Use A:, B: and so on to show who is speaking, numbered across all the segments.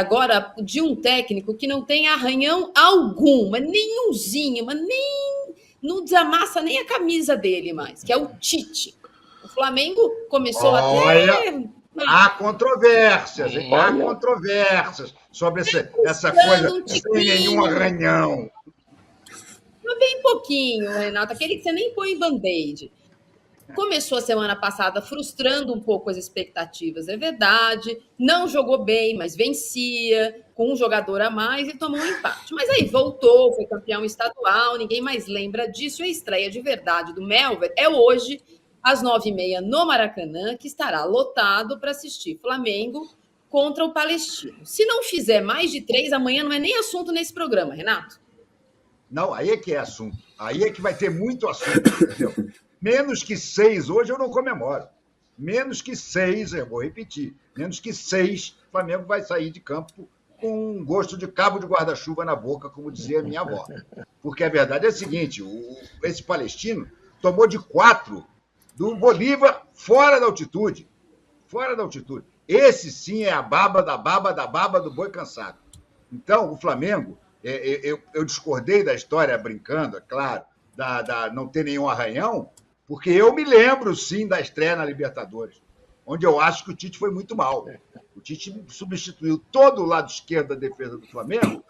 A: agora de um técnico que não tem arranhão algum, mas nenhumzinho, mas nem não desamassa nem a camisa dele mais, que é o Tite. O Flamengo começou até.
B: Há controvérsias, hein? Há controvérsias sobre essa coisa sem nenhum arranhão.
A: Bem pouquinho, Renato, aquele que você nem põe em band-aid. Começou a semana passada frustrando um pouco as expectativas, é verdade. Não jogou bem, mas vencia, com um jogador a mais e tomou um empate. Mas aí voltou, foi campeão estadual, ninguém mais lembra disso. E a estreia de verdade do Melver é hoje, às 9h30, no Maracanã, que estará lotado para assistir Flamengo contra o Palestino. Se não fizer mais de 3, amanhã não é nem assunto nesse programa, Renato.
B: Não, aí é que é assunto. Aí é que vai ter muito assunto, entendeu? Menos que 6, hoje eu não comemoro. Menos que 6, eu vou repetir, menos que 6, o Flamengo vai sair de campo com um gosto de cabo de guarda-chuva na boca, como dizia a minha avó. Porque a verdade é a seguinte, esse palestino tomou de 4 do Bolívar fora da altitude. Fora da altitude. Esse sim é a baba do boi cansado. Então, o Flamengo, eu discordei da história, brincando, é claro, da não ter nenhum arranhão, porque eu me lembro, sim, da estreia na Libertadores, onde eu acho que o Tite foi muito mal. O Tite substituiu todo o lado esquerdo da defesa do Flamengo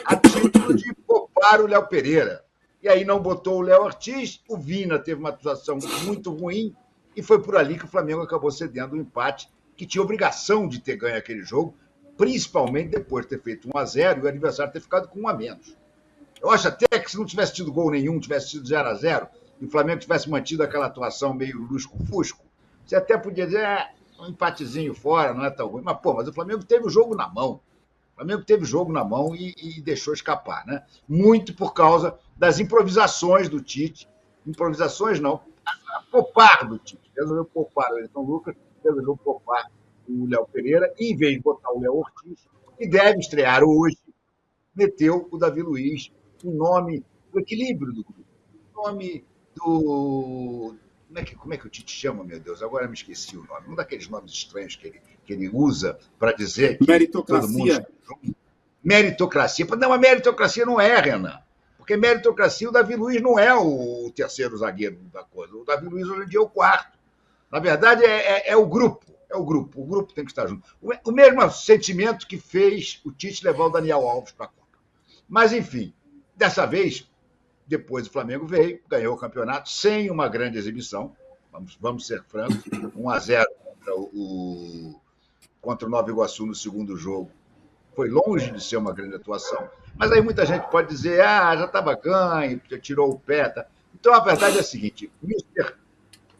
B: a título de poupar o Léo Pereira. E aí não botou o Léo Ortiz, o Vina teve uma atuação muito ruim, e foi por ali que o Flamengo acabou cedendo o empate, que tinha obrigação de ter ganho aquele jogo, principalmente depois de ter feito 1-0 e o adversário ter ficado com 1 a menos. Eu acho até que se não tivesse tido gol nenhum, tivesse sido 0-0, e o Flamengo tivesse mantido aquela atuação meio lusco-fusco, você até podia dizer, um empatezinho fora, não é tão ruim. Mas o Flamengo teve o jogo na mão. O Flamengo teve o jogo na mão e deixou escapar, né? Muito por causa das improvisações do Tite. Improvisações não, a poupar do Tite. Resolveu poupar o Ayrton Lucas, resolveu poupar o Léo Pereira, e em vez de botar o Léo Ortiz, que deve estrear hoje, meteu o Davi Luiz, o nome do equilíbrio do grupo. O nome do... Como é que o Tite chama, meu Deus? Agora me esqueci o nome. Um daqueles nomes estranhos que ele usa para dizer que
C: meritocracia.
B: Todo mundo... Meritocracia. Não, a meritocracia não é, Renan. Porque meritocracia, o Davi Luiz não é o terceiro zagueiro da coisa. O Davi Luiz hoje em dia é o quarto. Na verdade, é o grupo. É o grupo. O grupo tem que estar junto. O mesmo sentimento que fez o Tite levar o Daniel Alves para a Copa. Mas, enfim, dessa vez, depois o Flamengo veio, ganhou o campeonato sem uma grande exibição. Vamos ser francos. 1-0 contra o Nova Iguaçu no segundo jogo. Foi longe de ser uma grande atuação. Mas aí muita gente pode dizer, já estava ganho, tirou o pé. Tá? Então, a verdade é a seguinte, Mr.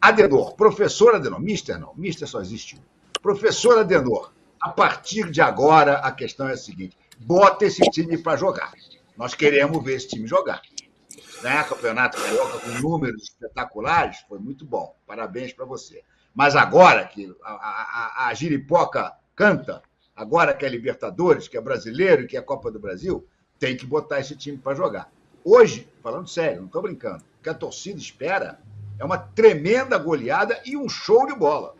B: Adenor, professor Adenor, Mister só existe um. Professor Adenor, a partir de agora, a questão é a seguinte, bota esse time para jogar. Nós queremos ver esse time jogar. Ganhar campeonato carioca com números espetaculares foi muito bom. Parabéns para você. Mas agora que a giripoca canta, agora que é Libertadores, que é brasileiro e que é Copa do Brasil, tem que botar esse time para jogar. Hoje, falando sério, não estou brincando, o que a torcida espera é uma tremenda goleada e um show de bola.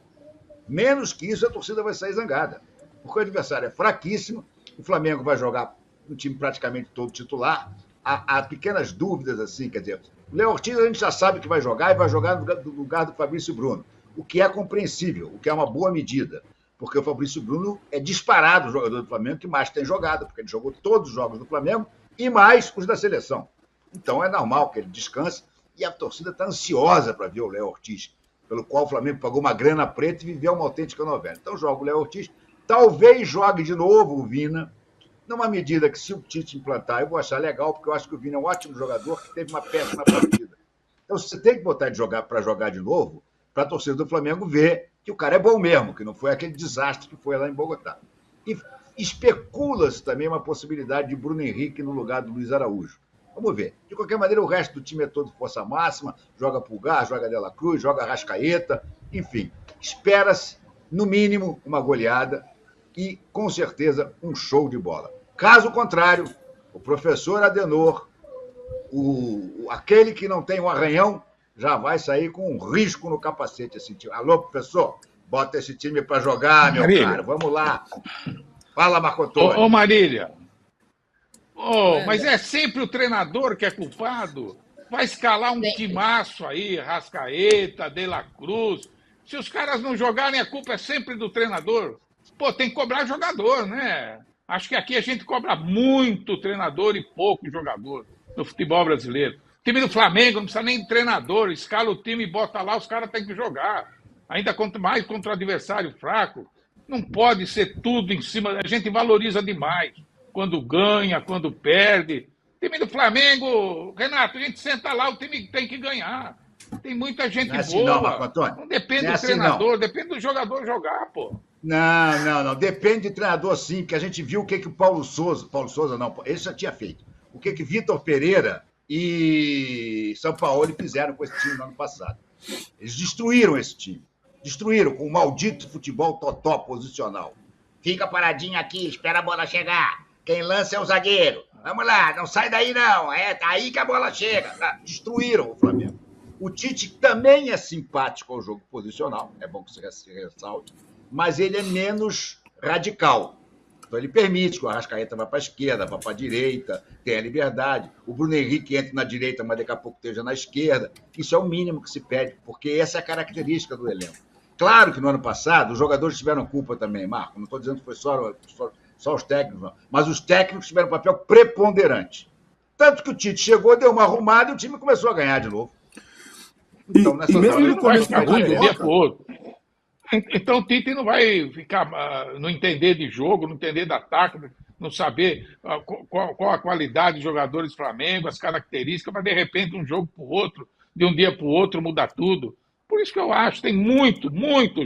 B: Menos que isso, a torcida vai sair zangada. Porque o adversário é fraquíssimo, o Flamengo vai jogar um time praticamente todo titular. Há pequenas dúvidas, assim, quer dizer, o Léo Ortiz a gente já sabe que vai jogar e vai jogar no lugar do Fabrício Bruno, o que é compreensível, o que é uma boa medida, porque o Fabrício Bruno é disparado o jogador do Flamengo que mais tem jogado, porque ele jogou todos os jogos do Flamengo e mais os da seleção. Então é normal que ele descanse e a torcida está ansiosa para ver o Léo Ortiz, pelo qual o Flamengo pagou uma grana preta e viveu uma autêntica novela. Então joga o Léo Ortiz, talvez jogue de novo o Vina, numa medida que, se o Tite implantar, eu vou achar legal, porque eu acho que o Vina é um ótimo jogador que teve uma péssima partida. Então, você tem que botar para jogar de novo, para a torcida do Flamengo ver que o cara é bom mesmo, que não foi aquele desastre que foi lá em Bogotá. E especula-se também uma possibilidade de Bruno Henrique no lugar do Luiz Araújo. Vamos ver. De qualquer maneira, o resto do time é todo força máxima, joga Pulgar, joga Dela Cruz, joga Arrascaeta, enfim. Espera-se, no mínimo, uma goleada e, com certeza, um show de bola. Caso contrário, o professor Adenor, aquele que não tem um arranhão, já vai sair com um risco no capacete. Assim, alô, professor, bota esse time para jogar, meu caro, vamos lá. Fala, Marco Antônio.
C: Ô Marília, mas é sempre o treinador que é culpado? Vai escalar um timaço aí, Rascaeta, De La Cruz. Se os caras não jogarem, a culpa é sempre do treinador. Pô, tem que cobrar jogador, né? Acho que aqui a gente cobra muito treinador e pouco jogador no futebol brasileiro. O time do Flamengo não precisa nem de treinador, escala o time e bota lá, os caras têm que jogar. Ainda mais contra o adversário fraco. Não pode ser tudo em cima. A gente valoriza demais. Quando ganha, quando perde. O time do Flamengo, Renato, a gente senta lá, o time tem que ganhar. Tem muita gente
B: não é assim,
C: boa.
B: Não, Marco Antônio.
C: Não depende
B: não é
C: do
B: assim,
C: treinador,
B: não.
C: depende do jogador jogar, pô.
B: Não. Depende de treinador, sim, porque a gente viu o que o Paulo Souza não, esse já tinha feito. O que Vitor Pereira e São Paulo fizeram com esse time no ano passado. Eles destruíram esse time. Destruíram com o maldito futebol totó posicional. Fica paradinho aqui, espera a bola chegar. Quem lança é o zagueiro. Vamos lá, não sai daí não. É aí que a bola chega. Destruíram o Flamengo. O Tite também é simpático ao jogo posicional, é bom que você ressalte, mas ele é menos radical. Então ele permite que o Arrascaeta vá para a esquerda, vá para a direita, tenha liberdade. O Bruno Henrique entre na direita, mas daqui a pouco esteja na esquerda. Isso é o mínimo que se pede, porque essa é a característica do elenco. Claro que no ano passado os jogadores tiveram culpa também, Marco. Não estou dizendo que foi só os técnicos, não. Mas os técnicos tiveram um papel preponderante. Tanto que o Tite chegou, deu uma arrumada e o time começou a ganhar de novo.
C: Então, e mesmo no começo da ruim de um dia para o outro. Então o Tite não vai ficar, não entender de jogo, não entender da tática, não saber qual a qualidade dos jogadores do Flamengo, as características, mas de repente um jogo para o outro, de um dia para o outro muda tudo. Por isso que eu acho, tem muito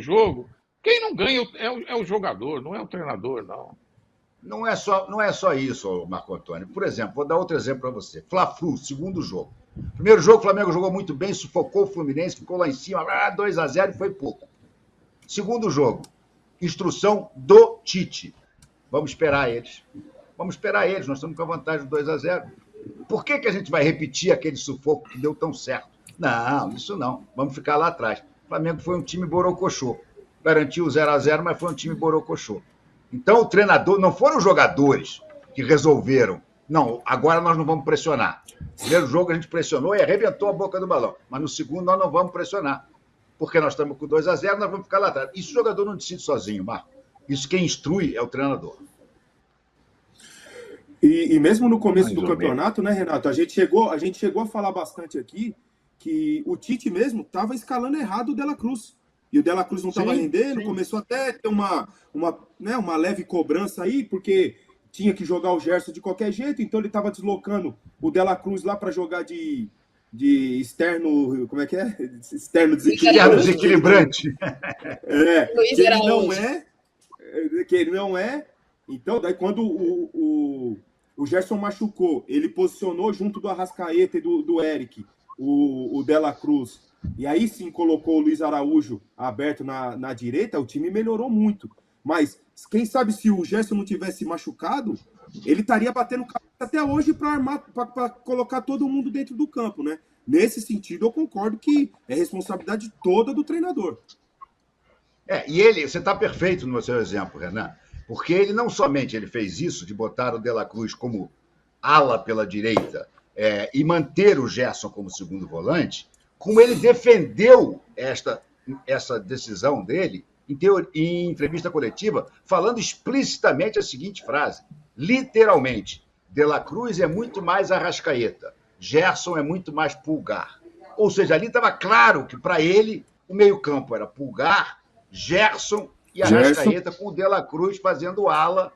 C: jogo. Quem não ganha é o jogador, não é o treinador, não.
B: Não é só isso, Marco Antônio. Por exemplo, vou dar outro exemplo para você. Fla-Flu, segundo jogo. Primeiro jogo, o Flamengo jogou muito bem, sufocou o Fluminense, ficou lá em cima, 2-0 e foi pouco. Segundo jogo, instrução do Tite. Vamos esperar eles. Nós estamos com a vantagem do 2-0. Por que a gente vai repetir aquele sufoco que deu tão certo? Não, isso não. Vamos ficar lá atrás. O Flamengo foi um time borocochô. Garantiu o 0-0, mas foi um time borocochô. Então, o treinador, não foram os jogadores que resolveram. Não, agora nós não vamos pressionar. No primeiro jogo a gente pressionou e arrebentou a boca do balão. Mas no segundo nós não vamos pressionar. Porque nós estamos com 2-0, nós vamos ficar lá atrás. Isso o jogador não decide sozinho, Marco. Isso quem instrui é o treinador.
D: E mesmo no começo do campeonato, né, Renato? A gente chegou a falar bastante aqui que o Tite mesmo estava escalando errado o De La Cruz. E o De La Cruz não estava rendendo, começou até a ter uma leve cobrança aí, porque tinha que jogar o Gerson de qualquer jeito, então ele estava deslocando o De La Cruz lá para jogar de externo, como é que é? Externo
B: desequilibrante.
D: Que ele não é. Então, daí quando o Gerson machucou, ele posicionou junto do Arrascaeta e do Eric, o De La Cruz, e aí sim colocou o Luiz Araújo aberto na direita, o time melhorou muito. Mas quem sabe se o Gerson não tivesse machucado, ele estaria batendo cabeça até hoje para colocar todo mundo dentro do campo, né? Nesse sentido, eu concordo que é responsabilidade toda do treinador.
B: E você está perfeito no seu exemplo, Renan, porque ele não somente ele fez isso, de botar o De La Cruz como ala pela direita e manter o Gerson como segundo volante, como ele defendeu essa decisão dele em entrevista coletiva, falando explicitamente a seguinte frase, literalmente, De La Cruz é muito mais Arrascaeta, Gerson é muito mais Pulgar. Ou seja, ali estava claro que para ele o meio-campo era Pulgar, Gerson e Arrascaeta com o De La Cruz fazendo o ala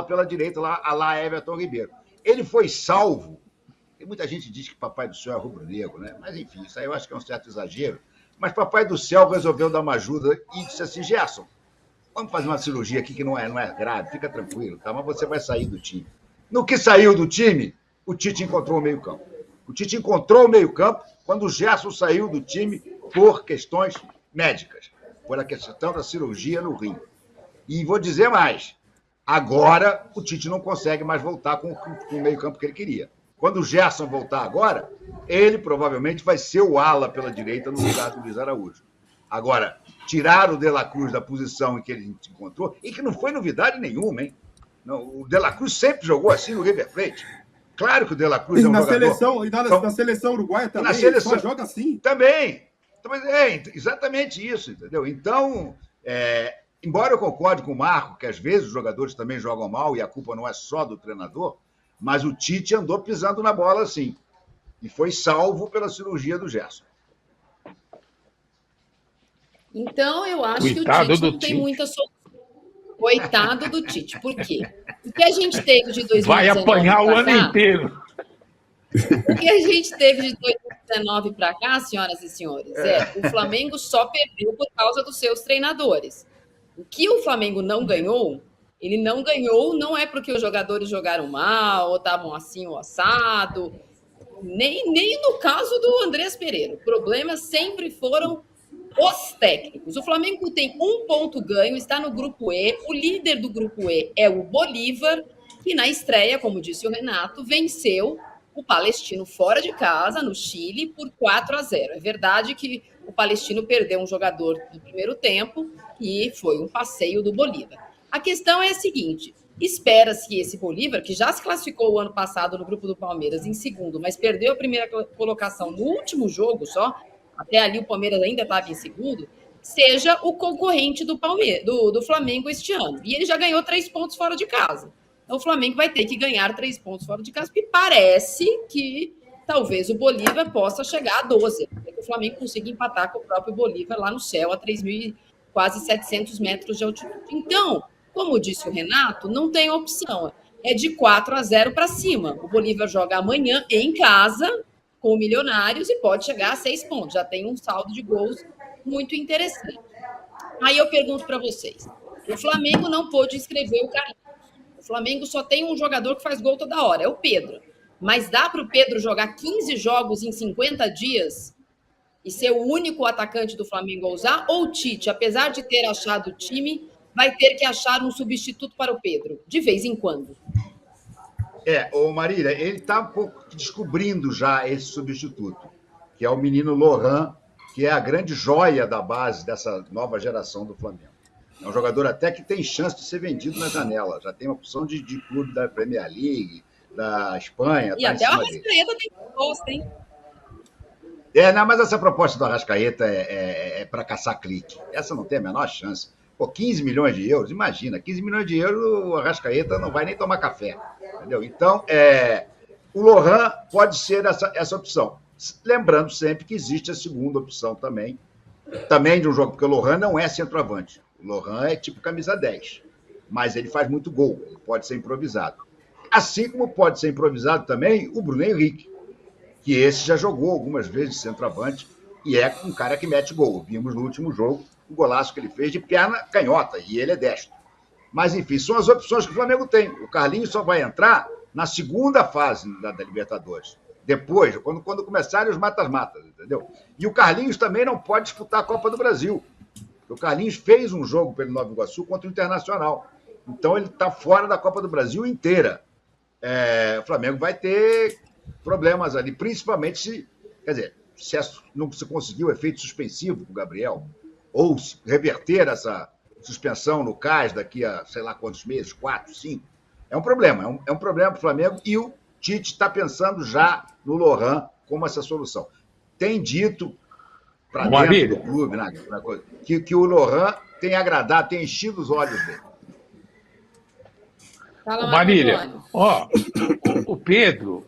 B: pela direita, a lá Everton Ribeiro. Ele foi salvo. Tem muita gente que diz que Papai do Céu é rubro-negro, né? Mas enfim, isso aí eu acho que é um certo exagero. Mas Papai do Céu resolveu dar uma ajuda e disse assim, Gerson, vamos fazer uma cirurgia aqui que não é grave, fica tranquilo, tá? Mas você vai sair do time. No que saiu do time, o Tite encontrou o meio-campo. O Tite encontrou o meio-campo quando o Gerson saiu do time por questões médicas, por a questão da cirurgia no rim. E vou dizer mais, agora o Tite não consegue mais voltar com o meio-campo que ele queria. Quando o Gerson voltar agora, ele provavelmente vai ser o ala pela direita no lugar do Luiz Araújo. Agora, tirar o De La Cruz da posição em que ele se encontrou, e que não foi novidade nenhuma, hein? Não, o De La Cruz sempre jogou assim no River Plate. Claro que o De La Cruz é um jogador...
D: Na seleção uruguaia também,
B: ele
D: só joga assim.
B: Também. É exatamente isso, entendeu? Então, embora eu concorde com o Marco, que às vezes os jogadores também jogam mal e a culpa não é só do treinador, mas o Tite andou pisando na bola assim. E foi salvo pela cirurgia do Gerson.
A: Então, eu acho
C: Coitado
A: que o Tite
C: do
A: não tem
C: Tite.
A: muita solução. Coitado do Tite. Por quê? O que a gente teve de 2019
C: Vai apanhar o ano
A: cá,
C: inteiro.
A: O que a gente teve de 2019 para cá, senhoras e senhores, o Flamengo só perdeu por causa dos seus treinadores. O que o Flamengo não ganhou, ele não ganhou, não é porque os jogadores jogaram mal, ou estavam assim, ou assado, nem no caso do Andrés Pereira. O problema sempre foram os técnicos. O Flamengo tem 1 ponto ganho, está no grupo E. O líder do grupo E é o Bolívar, que na estreia, como disse o Renato, venceu o Palestino fora de casa, no Chile, por 4-0. É verdade que o Palestino perdeu um jogador no primeiro tempo e foi um passeio do Bolívar. A questão é a seguinte: espera-se que esse Bolívar, que já se classificou o ano passado no grupo do Palmeiras em segundo, mas perdeu a primeira colocação no último jogo só, até ali o Palmeiras ainda estava em segundo, seja o concorrente do Flamengo este ano. E ele já ganhou 3 pontos fora de casa. Então o Flamengo vai ter que ganhar 3 pontos fora de casa, porque parece que talvez o Bolívar possa chegar a 12. Que o Flamengo consiga empatar com o próprio Bolívar lá no céu, a 3.000, quase 700 metros de altitude. Então, como disse o Renato, não tem opção. É de 4-0 para cima. O Bolívar joga amanhã em casa com o Milionários e pode chegar a 6 pontos. Já tem um saldo de gols muito interessante. Aí eu pergunto para vocês. O Flamengo não pôde inscrever o Carlinhos. O Flamengo só tem um jogador que faz gol toda hora, é o Pedro. Mas dá para o Pedro jogar 15 jogos em 50 dias e ser o único atacante do Flamengo a usar? Ou o Tite, apesar de ter achado o time, vai ter que achar um substituto para o Pedro, de vez em quando?
B: Ô Marília, ele está um pouco descobrindo já esse substituto, que é o menino Lohan, que é a grande joia da base dessa nova geração do Flamengo. É um jogador até que tem chance de ser vendido na janela. Já tem uma opção de clube da Premier League, da Espanha.
A: E até o Arrascaeta tem proposta, hein?
B: Não, mas essa proposta do Arrascaeta é para caçar clique. Essa não tem a menor chance. Pô, 15 milhões de euros, imagina. 15 milhões de euros, o Arrascaeta não vai nem tomar café. Entendeu? Então, o Lohan pode ser essa opção. Lembrando sempre que existe a segunda opção também de um jogo, porque o Lohan não é centroavante. O Lohan é tipo camisa 10, mas ele faz muito gol, ele pode ser improvisado. Assim como pode ser improvisado também o Bruno Henrique, que esse já jogou algumas vezes de centroavante e é um cara que mete gol. Vimos no último jogo o golaço que ele fez de perna canhota, e ele é destro. Mas, enfim, são as opções que o Flamengo tem. O Carlinhos só vai entrar na segunda fase da Libertadores. Depois, quando começarem os matas-matas, entendeu? E o Carlinhos também não pode disputar a Copa do Brasil. O Carlinhos fez um jogo pelo Nova Iguaçu contra o Internacional. Então, ele está fora da Copa do Brasil inteira. O Flamengo vai ter problemas ali, principalmente se não se conseguir o efeito suspensivo com o Gabriel, ou se reverter essa suspensão no CAS daqui a sei lá quantos meses, 4, 5. É um problema, é um problema para o Flamengo e o Tite está pensando já no Lohan como essa solução. Tem dito para dentro do clube, né, que o Lohan tem agradado, tem enchido os olhos dele.
C: Marília, o Pedro,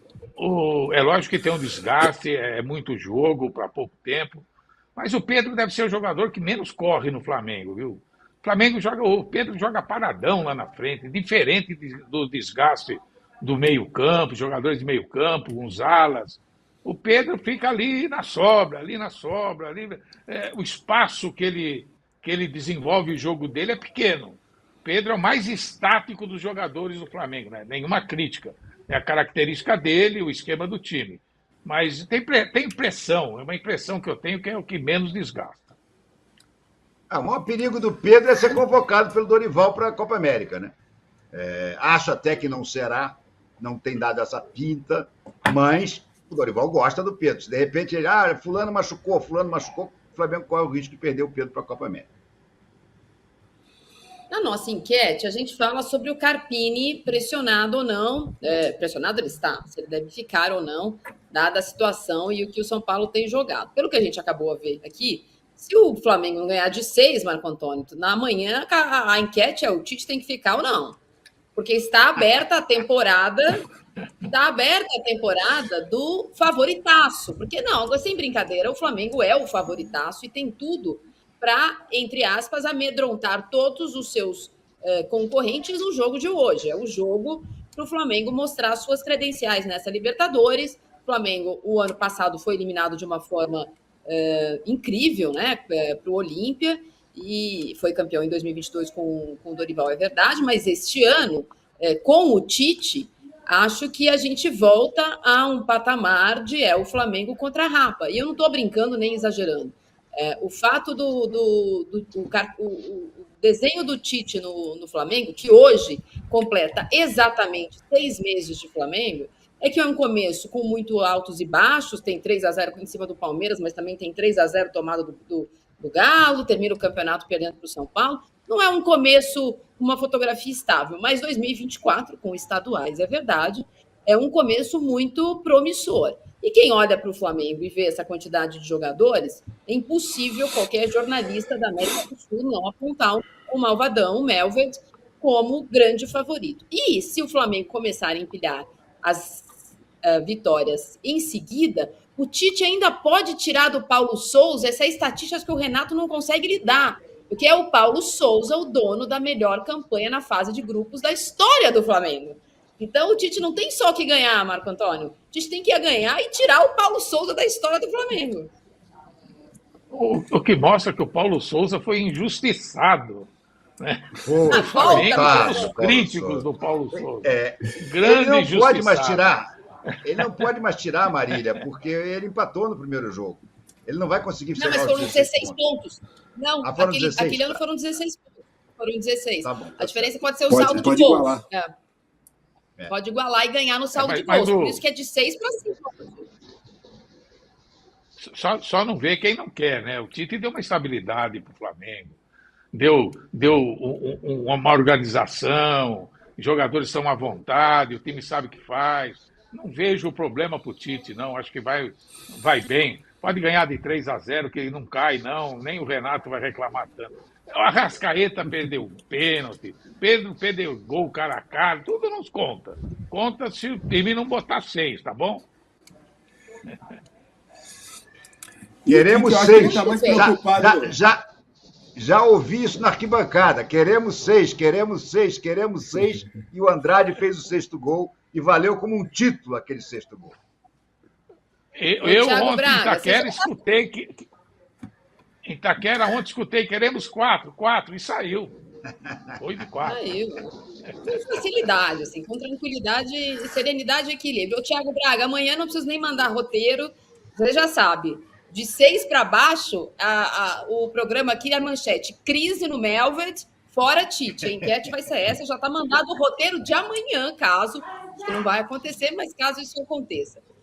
C: é lógico que tem um desgaste, é muito jogo para pouco tempo, mas o Pedro deve ser o jogador que menos corre no Flamengo, viu? O Pedro joga paradão lá na frente, diferente do desgaste do meio-campo, jogadores de meio-campo, uns alas. O Pedro fica ali na sobra, o espaço que ele desenvolve o jogo dele é pequeno. Pedro é o mais estático dos jogadores do Flamengo, né? Nenhuma crítica. É a característica dele, o esquema do time. Mas tem pressão, é uma impressão que eu tenho que é o que menos desgasta.
B: O maior perigo do Pedro é ser convocado pelo Dorival para a Copa América, né? Acho até que não será, não tem dado essa pinta, mas o Dorival gosta do Pedro. Se de repente ele, fulano machucou, o Flamengo corre o risco de perder o Pedro para a Copa América.
A: nossa enquete, a gente fala sobre o Carpini pressionado ou não. Pressionado ele está, se ele deve ficar ou não, dada a situação e o que o São Paulo tem jogado. Pelo que a gente acabou de ver aqui, se o Flamengo não ganhar de 6, Marco Antônio, na manhã a enquete é o Tite tem que ficar ou não. Porque está aberta a temporada do favoritaço. Porque não, sem brincadeira, o Flamengo é o favoritaço e tem tudo para, entre aspas, amedrontar todos os seus concorrentes no jogo de hoje. É o jogo para o Flamengo mostrar suas credenciais nessa Libertadores. O Flamengo, o ano passado, foi eliminado de uma forma incrível, né, para o Olímpia, e foi campeão em 2022 com o Dorival, é verdade, mas este ano, com o Tite, acho que a gente volta a um patamar de o Flamengo contra a Rapa. E eu não estou brincando nem exagerando. O fato do desenho do Tite no Flamengo, que hoje completa exatamente 6 meses de Flamengo, é que é um começo com muito altos e baixos, tem 3-0 em cima do Palmeiras, mas também tem 3-0 tomado do Galo, termina o campeonato perdendo para o São Paulo. Não é um começo, uma fotografia estável, mas 2024, com estaduais, é verdade, é um começo muito promissor. E quem olha para o Flamengo e vê essa quantidade de jogadores, é impossível qualquer jornalista da América do Sul não apontar o malvadão, o Melved, como grande favorito. E se o Flamengo começar a empilhar as vitórias em seguida, o Tite ainda pode tirar do Paulo Souza essas estatísticas que o Renato não consegue lidar, porque é o Paulo Souza o dono da melhor campanha na fase de grupos da história do Flamengo. Então, o Tite não tem só que ganhar, Marco Antônio. O Tite tem que ganhar e tirar o Paulo Souza da história do Flamengo.
C: O que mostra que o Paulo Souza foi injustiçado. Né?
B: O
C: Flamengo os críticos do Paulo Souza.
B: Grande ele não pode mais tirar. Ele não pode mais tirar, Marília, porque ele empatou no primeiro jogo. Ele não vai conseguir
A: chegar aos 16 pontos. Não, aquele ano foram 16 pontos. Foram 16. Tá bom, tá a diferença pode ser o saldo de gols.
D: Igualar.
A: Pode igualar e ganhar no saldo de gols. Por isso que é de 6 para 5.
C: Só não vê quem não quer, né? O Tite deu uma estabilidade para o Flamengo. Deu uma organização, os jogadores estão à vontade, o time sabe o que faz. Não vejo problema para o Tite, não. Acho que vai bem. Pode ganhar de 3-0, que ele não cai, não. Nem o Renato vai reclamar tanto. O Arrascaeta perdeu o pênalti, Pedro perdeu gol cara a cara, tudo nos conta. Conta se o time não botar 6, tá bom?
B: Queremos 6. Já ouvi isso na arquibancada. Queremos 6, queremos 6, queremos 6. E o Andrade fez o 6º gol e valeu como um título aquele 6º gol.
C: Eu ontem em Itaquera escutei em Itaquera ontem escutei queremos 4 e saiu. Foi de 4.
A: Saiu. Com facilidade, assim, com tranquilidade, serenidade e equilíbrio. Thiago Braga, amanhã não preciso nem mandar roteiro, você já sabe. De 6 para baixo, o programa aqui é a manchete. Crise no Melved, fora Tite. A enquete vai ser essa, já está mandado o roteiro de amanhã, caso, que não vai acontecer, mas caso isso aconteça.